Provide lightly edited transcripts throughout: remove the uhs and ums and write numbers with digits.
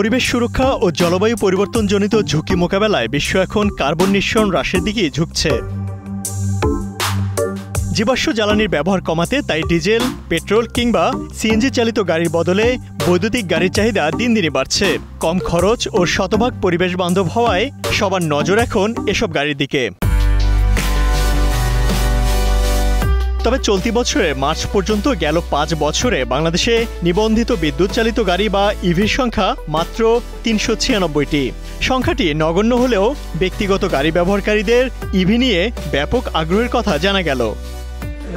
পরিবেশ সুরক্ষা ও জলবায়ু পরিবর্তনজনিত ঝুঁকি মোকাবেলায় বিশ্ব এখন কার্বন নিঃসরণ হ্রাসের দিকে ঝুঁকছে। জীবাশ্ম জ্বালানির ব্যবহার কমাতে তাই ডিজেল, পেট্রোল কিংবা সিএনজি চালিত গাড়ির বদলে বৈদ্যুতিক গাড়ির চাহিদা দিন দিনই বাড়ছে। কম খরচ ও শতভাগ পরিবেশ বান্ধব হওয়ায় সবার নজর এখন এসব গাড়ির দিকে। তবে চলতি বছরে মার্চ পর্যন্ত গেল 5 বছরে বাংলাদেশে নিবন্ধিত বিদ্যুৎ চালিত গাড়ি বা ইভির সংখ্যা মাত্র 396টি। সংখ্যাটি নগণ্য হলেও ব্যক্তিগত গাড়ি ব্যবহারকারীদের ইভি নিয়ে ব্যাপক আগ্রহের কথা জানা গেল।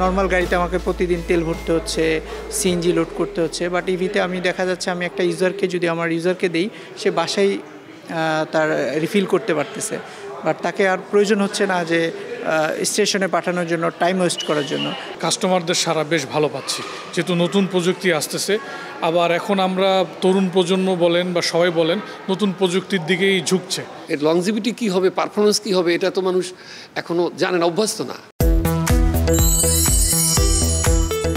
নর্মাল গাড়িতে আমাকে প্রতিদিন তেল ভরতে হচ্ছে, সিএনজি লোড করতে হচ্ছে, বাট ইভিতে আমি দেখা যাচ্ছে আমি একটা ইউজারকে যদি আমার ইউজারকে দিই, সে বাসায় তার রিফিল করতে পারতেছে, বাট তাকে আর প্রয়োজন হচ্ছে না যে স্টেশনে পাঠানোর জন্য টাইম ওয়েস্ট করার জন্য। কাস্টমারদের সারা বেশ ভালো পাচ্ছি, যেহেতু নতুন প্রযুক্তি আসতেছে। আবার এখন আমরা তরুণ প্রজন্ম বলেন বা সবাই বলেন নতুন প্রযুক্তির দিকেই ঝুঁকছে। এর লংজিভিটি কী হবে, পারফরমেন্স কী হবে, এটা তো মানুষ এখনও জানে না, অভ্যস্ত না।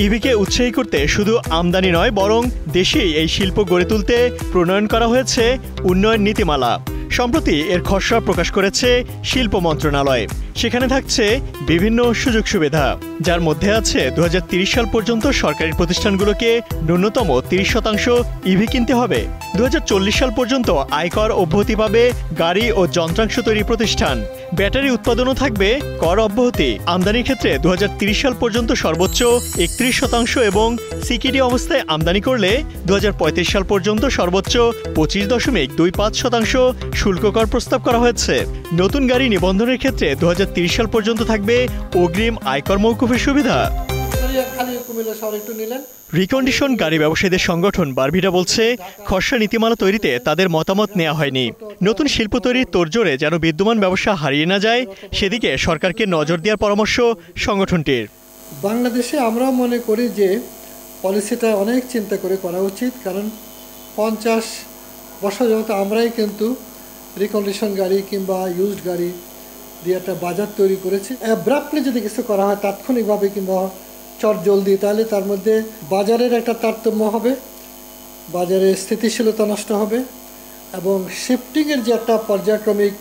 ইভিকে উৎসাহী করতে শুধু আমদানি নয়, বরং দেশেই এই শিল্প গড়ে তুলতে প্রণয়ন করা হয়েছে উন্নয়ন নীতিমালা। সম্প্রতি এর খসড়া প্রকাশ করেছে শিল্প মন্ত্রণালয়। সেখানে থাকছে বিভিন্ন সুযোগ সুবিধা, যার মধ্যে আছে 2030 সাল পর্যন্ত সরকারি প্রতিষ্ঠানগুলোকে ন্যূনতম 30% ইভি কিনতে হবে। 2040 সাল পর্যন্ত আয়কর অব্যাহতি পাবে গাড়ি ও যন্ত্রাংশ তৈরি প্রতিষ্ঠান। ব্যাটারি উৎপাদনও থাকবে কর অব্যাহতি। আমদানির ক্ষেত্রে 2030 সাল পর্যন্ত সর্বোচ্চ 31% এবং সিকিডি অবস্থায় আমদানি করলে 2035 সাল পর্যন্ত সর্বোচ্চ 25.25% শুল্ক কর প্রস্তাব করা হয়েছে। নতুন গাড়ি নিবন্ধনের ক্ষেত্রে 2030 সাল পর্যন্ত থাকবে অগ্রিম আয়কর মওকুফের সুবিধা। রিকন্ডিশন গাড়ি ব্যবসায়ীদের সংগঠন বারভিটা বলছে, খসড়া নীতিমালা তৈরিতে তাদের মতামত নেওয়া হয়নি। নতুন শিল্প তৈরির তোড়জোড়ে যেন বিদ্যমান ব্যবসা হারিয়ে না যায়, সেদিকে সরকারকে নজর দেওয়ার পরামর্শ সংগঠনটির। বাংলাদেশে আমরাও মনে করি যে পলিসিটা অনেক চিন্তা করে করা উচিত, কারণ 50 বছর যাবত আমরাই কিন্তু রিকন্ডিশন গাড়ি কিংবা ইউজড গাড়ি দিয়ে একটা বাজার তৈরি করেছি। অ্যাব্রাপ্টলি যদি কিছু করা হয় তাৎক্ষণিকভাবে কিংবা চটজলদি, তাহলে তার মধ্যে বাজারের একটা তারতম্য হবে, বাজারের স্থিতিশীলতা নষ্ট হবে এবং শিফটিংয়ের যে একটা পর্যায়ক্রমিক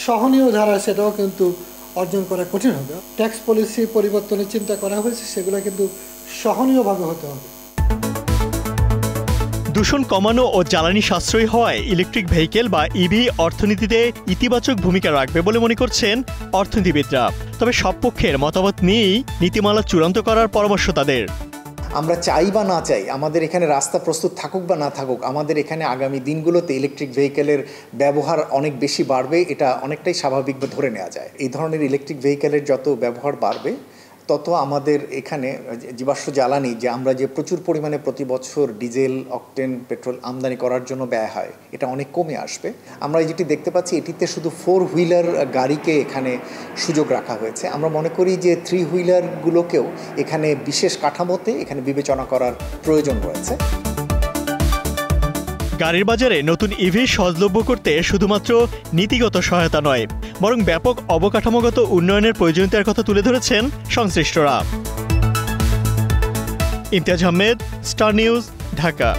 সহনীয় ধারা, সেটাও কিন্তু অর্জন করা কঠিন হবে। ট্যাক্স পলিসি পরিবর্তনের চিন্তা করা হয়েছে, সেগুলো কিন্তু সহনীয়ভাবে হতে হবে। দূষণ কমানো ও জ্বালানি সাশ্রয়ী হওয়ায় ইলেকট্রিক ভেহিকেল বা ইভি অর্থনীতিতে ইতিবাচক ভূমিকা রাখবে বলে মনে করছেন অর্থনীতিবিদরা। তবে সব পক্ষের মতামত নিয়েই নীতিমালা চূড়ান্ত করার পরামর্শ তাদের। আমরা চাই বা না চাই, আমাদের এখানে রাস্তা প্রস্তুত থাকুক বা না থাকুক, আমাদের এখানে আগামী দিনগুলোতে ইলেকট্রিক ভেহিকেলের ব্যবহার অনেক বেশি বাড়বে, এটা অনেকটাই স্বাভাবিক বা ধরে নেওয়া যায়। এই ধরনের ইলেকট্রিক ভেহিকেলের যত ব্যবহার বাড়বে, তত আমাদের এখানে জীবাশ্ম জ্বালানি যে আমরা যে প্রচুর পরিমাণে প্রতি বছর ডিজেল, অকটেন, পেট্রোল আমদানি করার জন্য ব্যয় হয়, এটা অনেক কমে আসবে। আমরা যেটি দেখতে পাচ্ছি, এটিতে শুধু 4 হুইলার গাড়িকে এখানে সুযোগ রাখা হয়েছে। আমরা মনে করি যে 3 হুইলারগুলোকেও এখানে বিশেষ কাঠামোতে এখানে বিবেচনা করার প্রয়োজন রয়েছে। গাড়ির বাজারে নতুন ইভি সহজলভ্য করতে শুধুমাত্র নীতিগত সহায়তা নয়, বরং ব্যাপক অবকাঠামোগত উন্নয়নের প্রয়োজনীয়তার কথা তুলে ধরেছেন সংশ্লিষ্টরা। Imtiaz Ahmed, star news, Dhaka.